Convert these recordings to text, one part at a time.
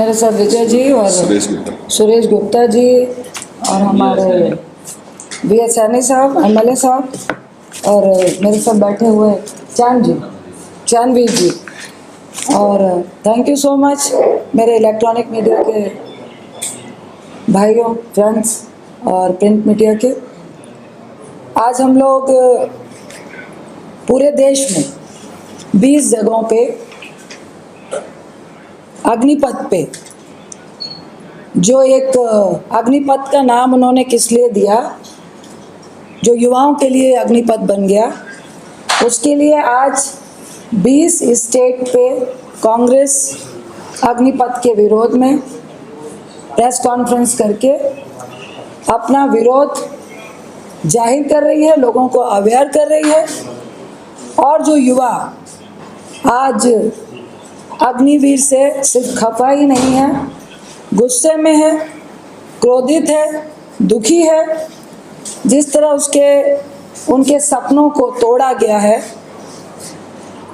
मेरे साथ विजय जी और सुरेश गुप्ता जी और हमारे VS सैनी साहब, MLA साहब, और मेरे साथ बैठे हुए चांदवीर जी। और थैंक यू सो मच मेरे इलेक्ट्रॉनिक मीडिया के भाइयों, फ्रेंड्स और प्रिंट मीडिया के। आज हम लोग पूरे देश में 20 जगहों पे अग्निपथ पे, जो एक अग्निपथ का नाम उन्होंने किस लिए दिया, जो युवाओं के लिए अग्निपथ बन गया, उसके लिए आज 20 स्टेट पे कांग्रेस अग्निपथ के विरोध में प्रेस कॉन्फ्रेंस करके अपना विरोध जाहिर कर रही है, लोगों को अवेयर कर रही है। और जो युवा आज अग्निवीर से सिर्फ खफा ही नहीं है, गुस्से में है, क्रोधित है, दुखी है। जिस तरह उनके सपनों को तोड़ा गया है,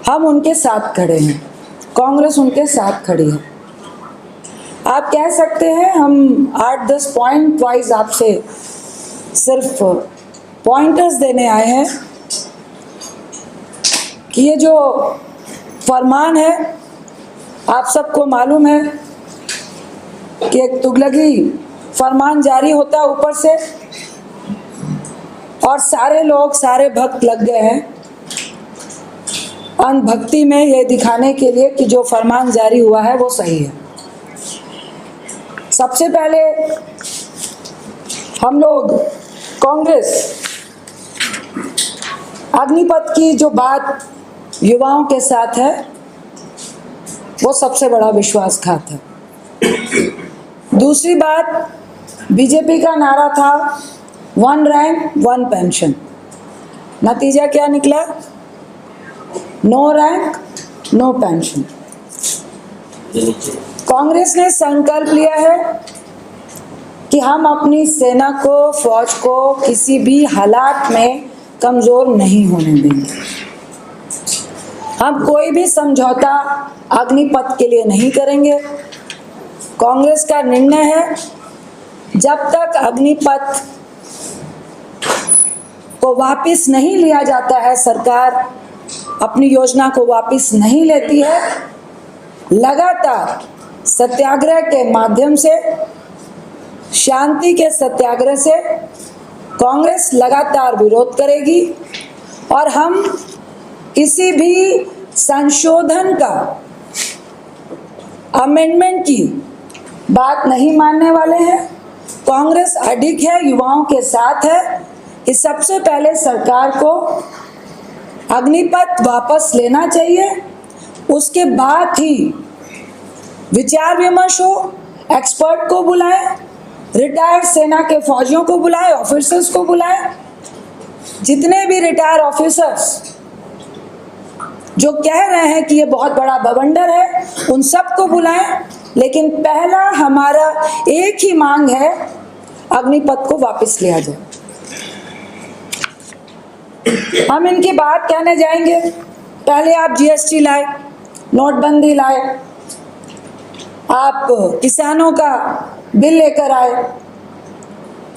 हम उनके साथ खड़े हैं, कांग्रेस उनके साथ खड़ी है। आप कह सकते हैं हम 8-10 पॉइंट वाइज आपसे सिर्फ पॉइंटर्स देने आए हैं कि ये जो फरमान है, आप सबको मालूम है कि एक तुगलकी फरमान जारी होता है ऊपर से, और सारे लोग, सारे भक्त लग गए हैं अनभक्ति में, ये दिखाने के लिए कि जो फरमान जारी हुआ है वो सही है। सबसे पहले हम लोग कांग्रेस अग्निपथ की जो बात युवाओं के साथ है, वो सबसे बड़ा विश्वासघात है। दूसरी बात, बीजेपी का नारा था 1 रैंक 1 पेंशन। नतीजा क्या निकला? No rank no pension. Congress ने संकल्प लिया है कि हम अपनी सेना को, फौज को किसी भी हालात में कमजोर नहीं होने देंगे। हम कोई भी समझौता अग्निपथ के लिए नहीं करेंगे। कांग्रेस का निर्णय है, जब तक अग्निपथ को वापस नहीं लिया जाता है, सरकार अपनी योजना को वापस नहीं लेती है, लगातार सत्याग्रह के माध्यम से, शांति के सत्याग्रह से कांग्रेस लगातार विरोध करेगी। और हम किसी भी संशोधन का, अमेंडमेंट की बात नहीं मानने वाले हैं। कांग्रेस अडिग है, युवाओं के साथ है कि सबसे पहले सरकार को अग्निपथ वापस लेना चाहिए, उसके बाद ही विचार विमर्श हो, एक्सपर्ट को बुलाएं, रिटायर्ड सेना के फौजियों को बुलाएं, ऑफिसर्स को बुलाएं, जितने भी रिटायर्ड ऑफिसर्स जो कह रहे हैं कि ये बहुत बड़ा बवंडर है, उन सबको बुलाएं। लेकिन पहला हमारा एक ही मांग है, अग्निपथ को वापस लिया जाए। हम इनकी बात कहने जाएंगे, पहले आप GST लाए, नोटबंदी लाए, आप किसानों का बिल लेकर आए,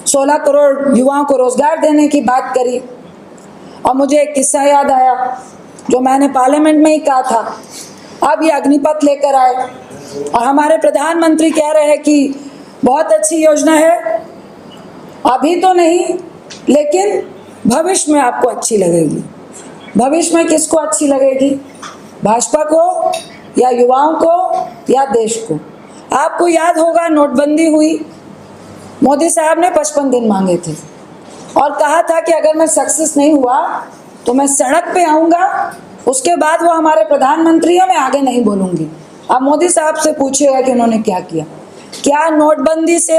16 करोड़ युवाओं को रोजगार देने की बात करी। और मुझे एक किस्सा याद आया जो मैंने पार्लियामेंट में ही कहा था। अब ये अग्निपथ लेकर आए और हमारे प्रधानमंत्री कह रहे हैं कि बहुत अच्छी योजना है, अभी तो नहीं लेकिन भविष्य में आपको अच्छी लगेगी। भविष्य में किसको अच्छी लगेगी? भाजपा को या युवाओं को या देश को? आपको याद होगा, नोटबंदी हुई, मोदी साहब ने 55 दिन मांगे थे और कहा था कि अगर मैं सक्सेस नहीं हुआ तो मैं सड़क पे आऊंगा। उसके बाद वो हमारे प्रधानमंत्री हैं, मैं आगे नहीं बोलूंगी। अब मोदी साहब से पूछिएगा कि उन्होंने क्या किया। क्या नोटबंदी से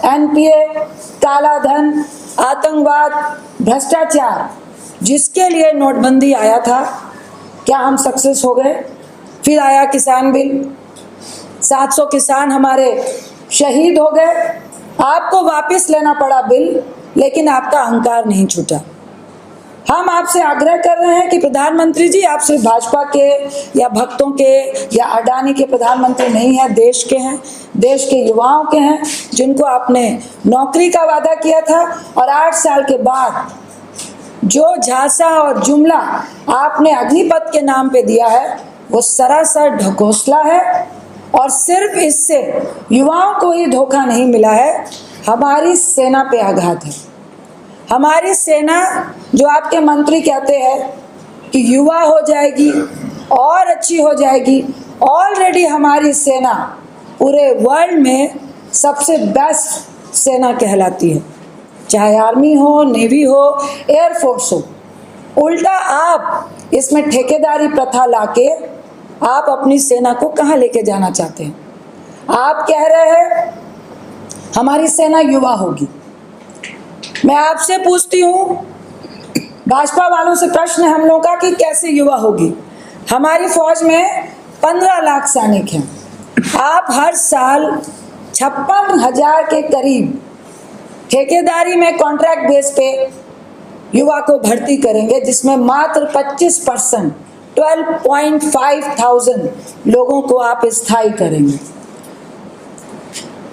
NPA, काला धन, आतंकवाद, भ्रष्टाचार, जिसके लिए नोटबंदी आया था, क्या हम सक्सेस हो गए? फिर आया किसान बिल, 700 किसान हमारे शहीद हो गए। आपको वापस लेना पड़ा बिल, लेकिन आपका अहंकार नहीं छूटा। हम आपसे आग्रह कर रहे हैं कि प्रधानमंत्री जी, आप सिर्फ भाजपा के या भक्तों के या अडानी के प्रधानमंत्री नहीं हैं, देश के हैं, देश के युवाओं के हैं, जिनको आपने नौकरी का वादा किया था और 8 साल के बाद जो झांसा और जुमला आपने अग्निपथ के नाम पे दिया है वो सरासर ढकोसला है। और सिर्फ इससे युवाओं को ही धोखा नहीं मिला है, हमारी सेना पे आघात है। हमारी सेना, जो आपके मंत्री कहते हैं कि युवा हो जाएगी और अच्छी हो जाएगी, ऑलरेडी हमारी सेना पूरे वर्ल्ड में सबसे बेस्ट सेना कहलाती है, चाहे आर्मी हो, नेवी हो, एयरफोर्स हो। उल्टा आप इसमें ठेकेदारी प्रथा लाके आप अपनी सेना को कहाँ लेके जाना चाहते हैं? आप कह रहे हैं हमारी सेना युवा होगी। मैं आपसे पूछती हूँ, भाजपा वालों से प्रश्न हम लोगों का कि कैसे युवा होगी? हमारी फौज में 15 लाख सैनिक हैं। आप हर साल 56,000 के करीब ठेकेदारी में कॉन्ट्रैक्ट बेस पे युवा को भर्ती करेंगे, जिसमें मात्र 25% 12,500 लोगों को आप स्थायी करेंगे।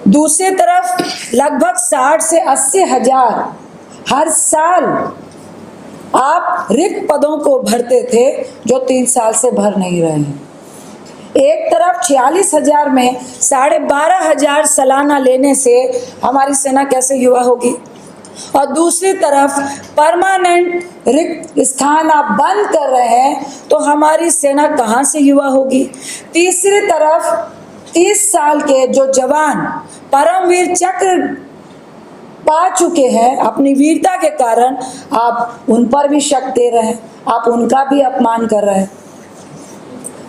दूसरी तरफ लगभग 60 से 80 हजार हर साल आप रिक्त पदों को भरते थे, जो 3 साल से भर नहीं रहे हैं। एक तरफ 46,000 में 12,500 सालाना लेने से हमारी सेना कैसे युवा होगी? और दूसरी तरफ परमानेंट रिक्त स्थान आप बंद कर रहे हैं, तो हमारी सेना कहाँ से युवा होगी? तीसरी तरफ 30 साल के जो जवान परमवीर चक्र पा चुके हैं, अपनी वीरता के कारण आप उन पर भी शक दे रहे हैं, आप उनका भी अपमान कर रहे हैं।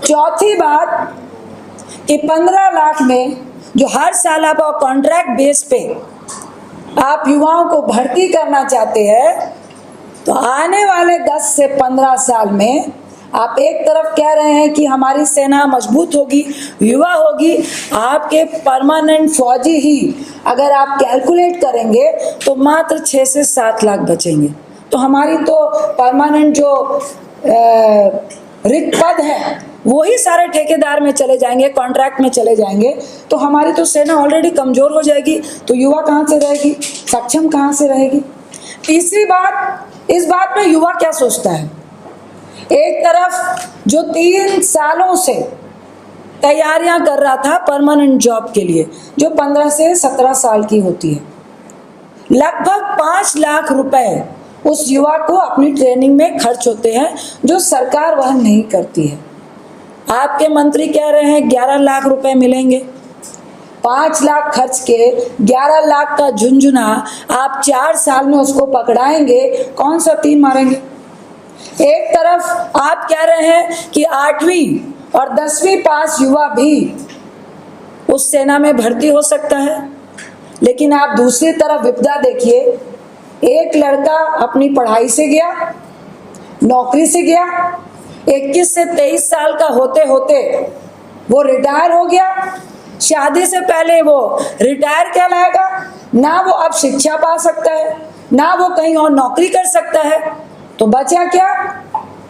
चौथी बात कि 15 लाख में जो हर साल आप कॉन्ट्रैक्ट बेस पे आप युवाओं को भर्ती करना चाहते हैं, तो आने वाले 10 से 15 साल में आप एक तरफ कह रहे हैं कि हमारी सेना मजबूत होगी, युवा होगी, आपके परमानेंट फौजी ही अगर आप कैलकुलेट करेंगे तो मात्र 6 से 7 लाख बचेंगे। तो हमारी तो परमानेंट जो रिक्त पद है वो ही सारे ठेकेदार में चले जाएंगे, कॉन्ट्रैक्ट में चले जाएंगे, तो हमारी तो सेना ऑलरेडी कमजोर हो जाएगी। तो युवा कहाँ से रहेगी, सक्षम कहाँ से रहेगी? तीसरी बात, इस बात में युवा क्या सोचता है? एक तरफ जो 3 सालों से तैयारियां कर रहा था परमानेंट जॉब के लिए, जो 15 से 17 साल की होती है, लगभग 5 लाख रुपए उस युवा को अपनी ट्रेनिंग में खर्च होते हैं, जो सरकार वहन नहीं करती है। आपके मंत्री कह रहे हैं 11 लाख रुपए मिलेंगे। 5 लाख खर्च के 11 लाख का झुंझुना आप 4 साल में उसको पकड़ाएंगे, कौन सा 3 मारेंगे? एक तरफ आप कह रहे हैं कि 8वीं और 10वीं पास युवा भी उस सेना में भर्ती हो सकता है, लेकिन आप दूसरी तरफ विपदा देखिए। एक लड़का अपनी पढ़ाई से गया, नौकरी से गया, 21 से 23 साल का होते होते वो रिटायर हो गया। शादी से पहले वो रिटायर कहलाएगा, ना वो अब शिक्षा पा सकता है, ना वो कहीं और नौकरी कर सकता है। तो बचा क्या?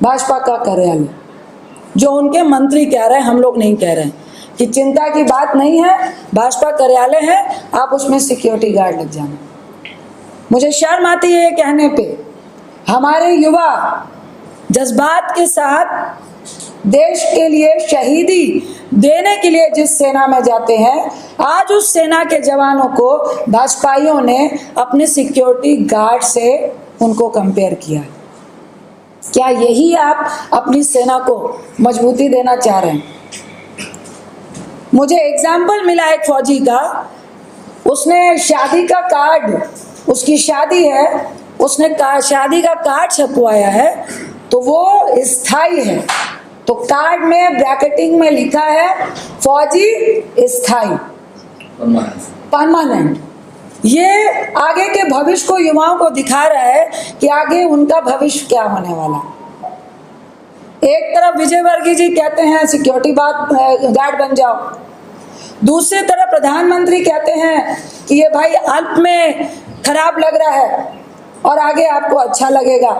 भाजपा का कार्यालय, जो उनके मंत्री कह रहे हैं, हम लोग नहीं कह रहे हैं कि चिंता की बात नहीं है, भाजपा कार्यालय है, आप उसमें सिक्योरिटी गार्ड लग जाना। मुझे शर्म आती है ये कहने पे। हमारे युवा जज्बात के साथ देश के लिए शहीदी देने के लिए जिस सेना में जाते हैं, आज उस सेना के जवानों को भाजपाइयों ने अपने सिक्योरिटी गार्ड से उनको कंपेयर किया है। क्या यही आप अपनी सेना को मजबूती देना चाह रहे हैं? मुझे एग्जाम्पल मिला एक फौजी का, उसने शादी का कार्ड, उसकी शादी है, उसने शादी का कार्ड छपवाया है, तो वो स्थायी है। तो कार्ड में ब्रैकेटिंग में लिखा है फौजी स्थायी, परमानेंट। ये आगे के भविष्य को युवाओं को दिखा रहा है कि आगे उनका भविष्य क्या होने वाला। एक तरफ विजय वर्गीय जी कहते हैं सिक्योरिटी गार्ड बन जाओ, दूसरी तरफ प्रधानमंत्री कहते हैं कि ये भाई अल्प में खराब लग रहा है और आगे आपको अच्छा लगेगा।